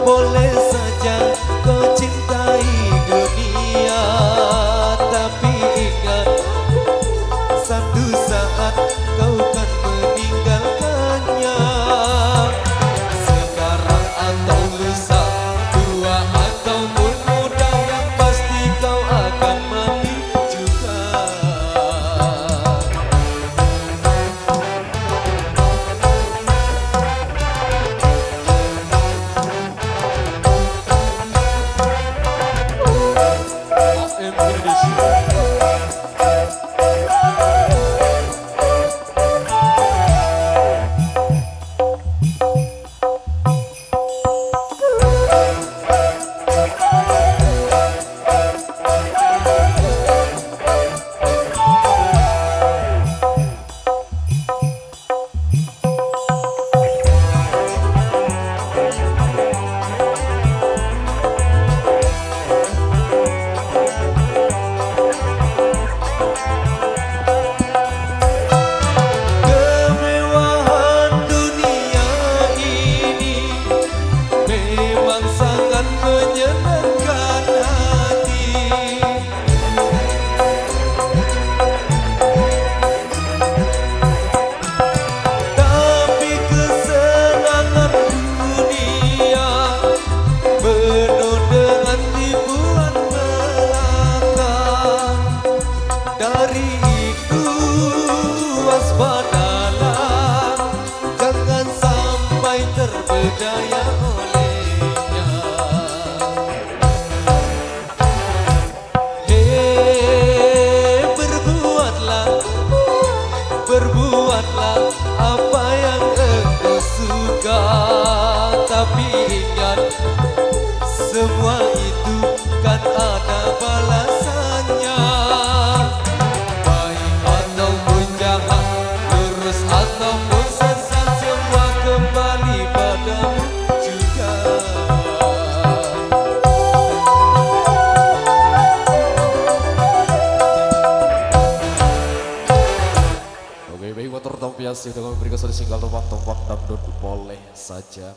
Boleh saja kau cintai dunia, tapi ingat satu saat kau kan meninggalkannya. Sekarang atau lusa, tua ataupun muda, yang pasti kau akan mati juga. Terpedaya olehnya. Berbuatlah apa yang engkau suka, tapi ingat semua itu kan ada balasannya. Baik ataupun jahat, lurus ataupun sesat, semua kembali padamu juga. Oke, baik, motor tompias itu kami berikan satu single Tompak Dangdut boleh saja.